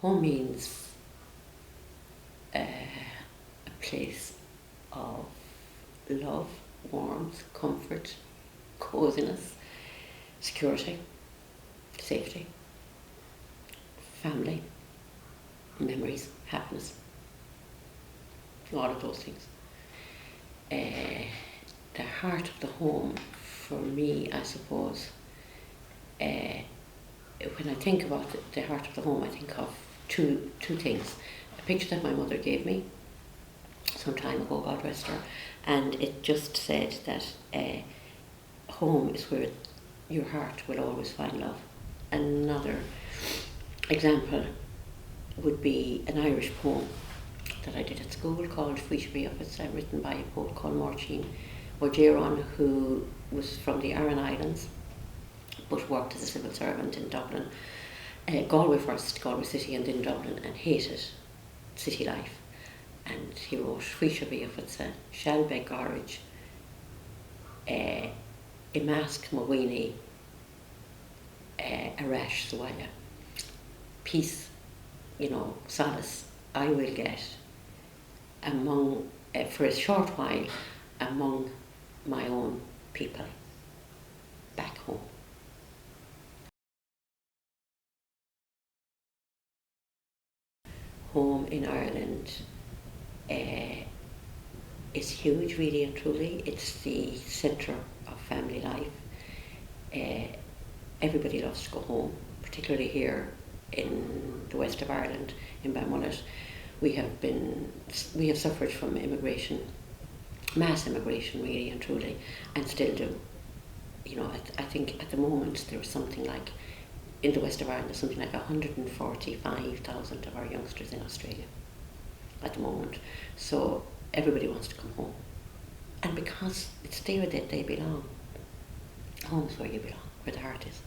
Home means a place of love, warmth, comfort, coziness, security, safety, family, memories, happiness, all of those things. The heart of the home, for me, I suppose, when I think about the heart of the home, I think of two things. A picture that my mother gave me some time ago, God rest her, and it just said that home is where your heart will always find love. Another example would be an Irish poem that I did at school called We Should Be Up. It's written by a poet called Máirtín O'Gearan, who was from the Aran Islands but worked as a civil servant in Dublin, Galway first, Galway city, and then Dublin, and hated city life. And he wrote We Should Be Up. It's a Shalbe Garage, Imask Mawini, Arash Swaya. Peace, solace I will get among, for a short while, among my own people back home. Home in Ireland is huge, really and truly. It's the centre of family life. Everybody loves to go home, particularly here in the west of Ireland, in Balmullet. We have suffered from immigration, mass immigration, really and truly, and still do. I think at the moment there was something like, in the west of Ireland, there's something like 145,000 of our youngsters in Australia at the moment. So everybody wants to come home. And because it's there that they belong, home is where you belong, where the heart is.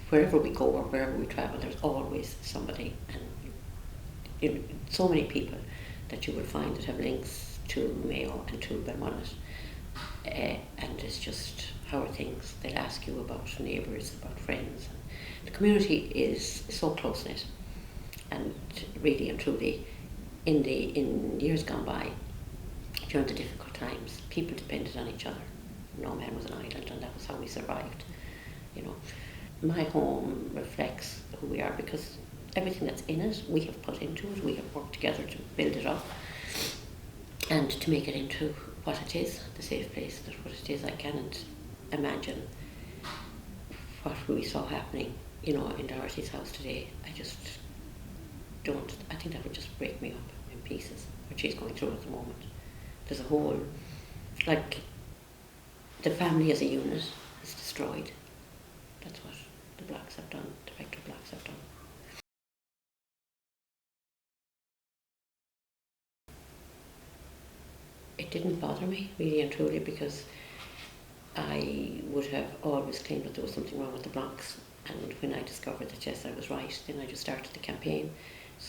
Wherever we go or wherever we travel, there's always somebody, and so many people that you will find that have links to Mayo and to Balmullet. And it's just, how are things? They'll ask you about neighbours, about friends. And the community is so close knit, and really and truly, in years gone by, during the difficult times, people depended on each other. No man was an island, and that was how we survived. My home reflects who we are, because everything that's in it, we have put into it. We have worked together to build it up and to make it into what it is, the safe place, that what it is. I can't imagine what we saw happening, in Dorothy's house today. I just don't. I think that would just break me up in pieces, what she's going through at the moment. There's a whole, like, the family as a unit is destroyed. That's what the blacks have done, the vector blacks have done. It didn't bother me, really and truly, because I would have always claimed that there was something wrong with the blacks. And when I discovered that, yes, I was right, then I just started the campaign.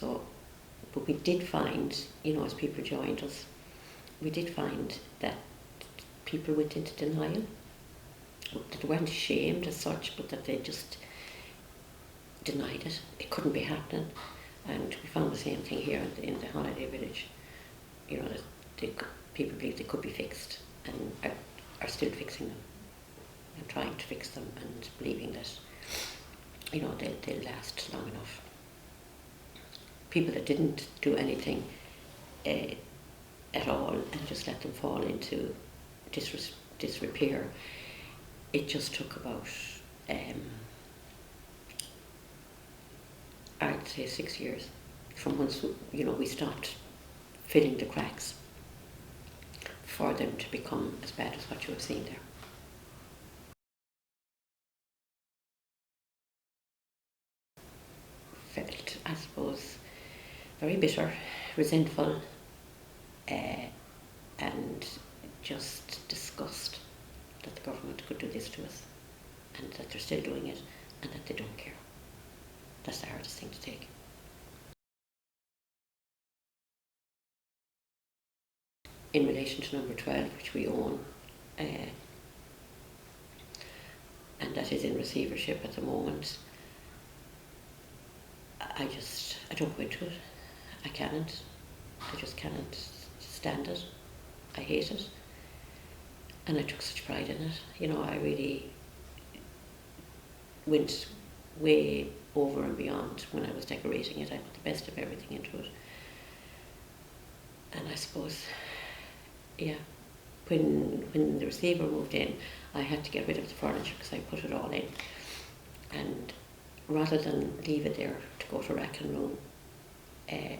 But we did find, as people joined us, we did find that people went into denial, that they weren't ashamed as such, but that they just denied it. It couldn't be happening. And we found the same thing here in the holiday village, that people believe they could be fixed, and are still fixing them and trying to fix them, and believing that they'll last long enough. People that didn't do anything at all and just let them fall into disrepair, it just took about I'd say 6 years from once we stopped filling the cracks for them to become as bad as what you have seen there. Felt, I suppose, very bitter, resentful, and just disgust that the government could do this to us, and that they're still doing it, and that they don't care. That's the hardest thing to take. In relation to number 12, which we own, and that is in receivership at the moment. I don't go into it. I can't. I just cannot stand it. I hate it. And I took such pride in it. You know, I really went way over and beyond when I was decorating it. I put the best of everything into it. And I suppose, yeah, when the receiver moved in, I had to get rid of the furniture because I put it all in. And rather than leave it there to go to rack and room, I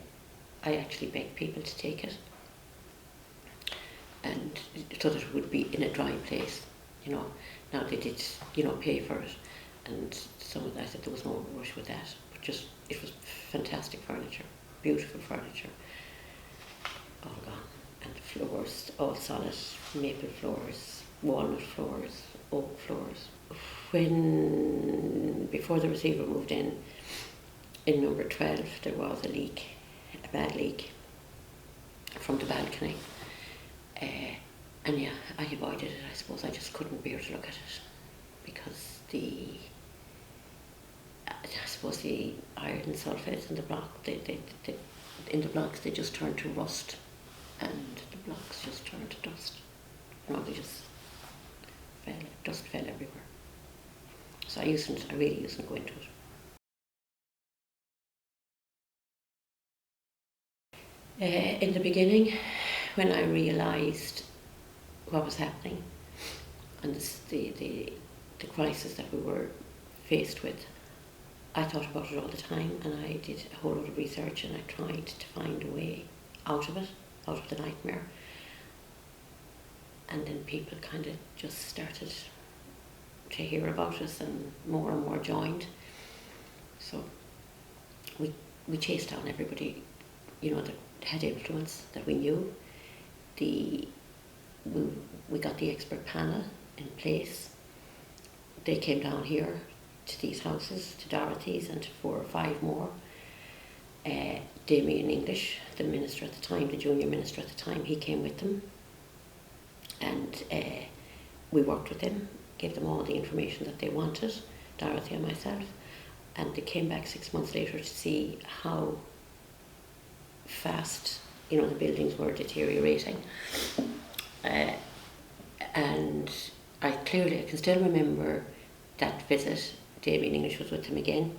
actually begged people to take it, and so that it would be in a dry place, you know. Now they did, you know, pay for it, and some of that, I said there was no rush with that, but just, it was fantastic furniture, beautiful furniture, all gone. And the floors, all solid, maple floors, walnut floors, oak floors. Before the receiver moved in number 12, there was a leak, a bad leak from the balcony. And yeah, I avoided it. I suppose I just couldn't bear to look at it because I suppose the iron sulfates in the block, in the blocks they just turned to rust, and the blocks just turned to dust. No, they just fell, dust fell everywhere. So I really usedn't go into it. In the beginning, when I realised what was happening and the crisis that we were faced with, I thought about it all the time, and I did a whole lot of research, and I tried to find a way out of it, out of the nightmare. And then people kind of just started to hear about us, and more joined. So we chased down everybody, you know, that had influence, that we knew. We got the expert panel in place. They came down here to these houses, to Dorothy's and to 4 or 5 more. Damien English, the minister at the time, the junior minister at the time, he came with them, and we worked with them, gave them all the information that they wanted, Dorothy and myself, and they came back 6 months later to see how fast, you know, the buildings were deteriorating. And I can still remember that visit. Damien English was with him again,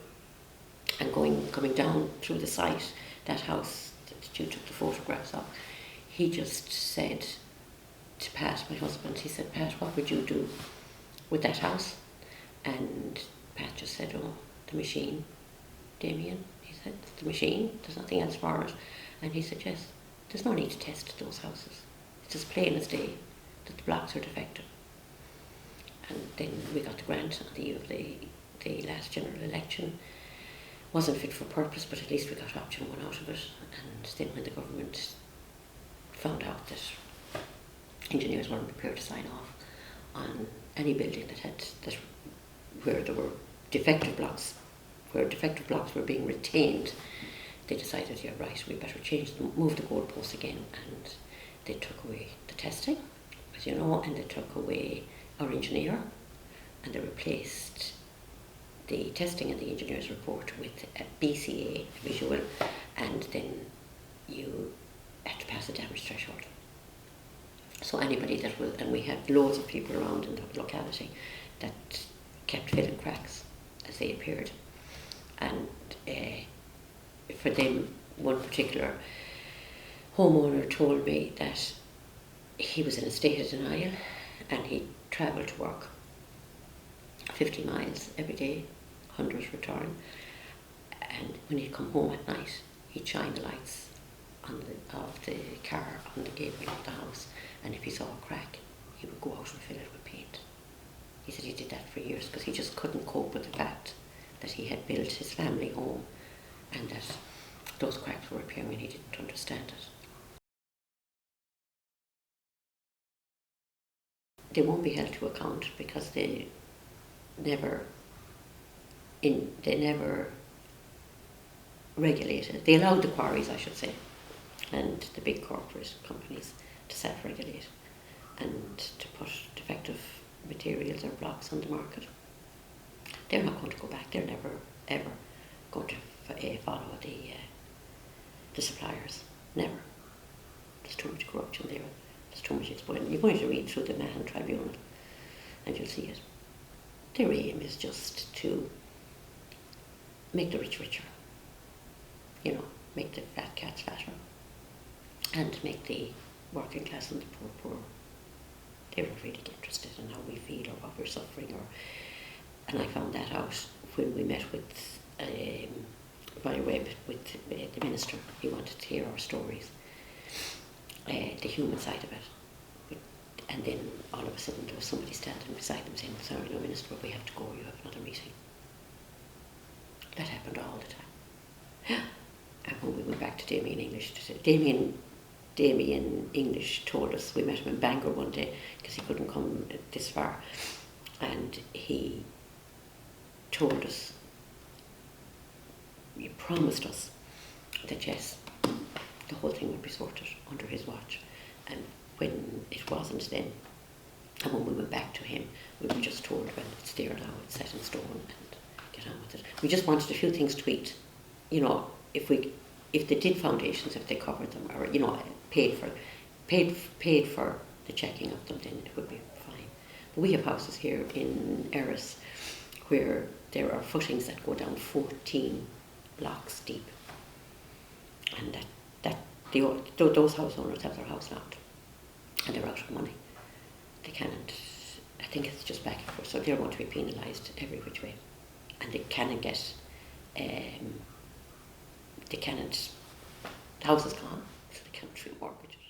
and coming down through the site, that house that you took the photographs of, he just said to Pat, my husband, he said, "Pat, what would you do with that house?" And Pat just said, "Oh, the machine, Damien." He said, "The machine, there's nothing else for it." And he said, "Yes, there's no need to test those houses. It's as plain as day that the blocks are defective." And then we got the grant on the eve of the last general election. Wasn't fit for purpose, but at least we got option 1 out of it. And then when the government found out that engineers weren't prepared to sign off on any building where there were defective blocks, where defective blocks were being retained, they decided, yeah, right, we better move the goalposts again, and they took away the testing, as you know, and they took away our engineer, and they replaced the testing and the engineer's report with a BCA visual, and then you had to pass a damage threshold. So anybody that was, and we had loads of people around in the locality that kept filling cracks as they appeared. And for them, one particular homeowner told me that he was in a state of denial, and he travelled to work 50 miles every day, 100 return, and when he'd come home at night, he'd shine the lights of the car on the gateway of the house, and if he saw a crack, he would go out and fill it with paint. He said he did that for years because he just couldn't cope with the fact that he had built his family home and that those cracks were appearing and he didn't understand it. They won't be held to account because they never regulated. They allowed the quarries, I should say, and the big corporate companies to self-regulate and to put defective materials or blocks on the market. they're not going to go back. They're never, ever going to follow the suppliers. Never. There's too much corruption there. There's too much exploitation. You're going to read through the Mahon Tribunal and you'll see it. Their aim is just to make the rich richer. Make the fat cats fatter. And make the working class and the poor poorer. They're not really interested in how we feel or what we're suffering. And I found that out when we met with via web with the minister. He wanted to hear our stories, the human side of it. And then all of a sudden there was somebody standing beside them saying, "Sorry, no, Minister, but we have to go, you have another meeting." That happened all the time. And when we went back to Damien English, Damien English told us, we met him in Bangor one day because he couldn't come this far, and he told us, he promised us that yes, the whole thing would be sorted under his watch. And when it wasn't then, and when we went back to him, we were just told, well, it's there now, it's set in stone, and get on with it. We just wanted a few things tweaked. If they did foundations, if they covered them, or paid for the checking of them, then it would be fine. But we have houses here in Erris where there are footings that go down 14 blocks deep, and those house owners have their house locked, and they're out of money. They can't. I think it's just back and forth, so they're going to be penalised every which way, and they cannot get. They cannot. The house is gone, so they can't remortgage it.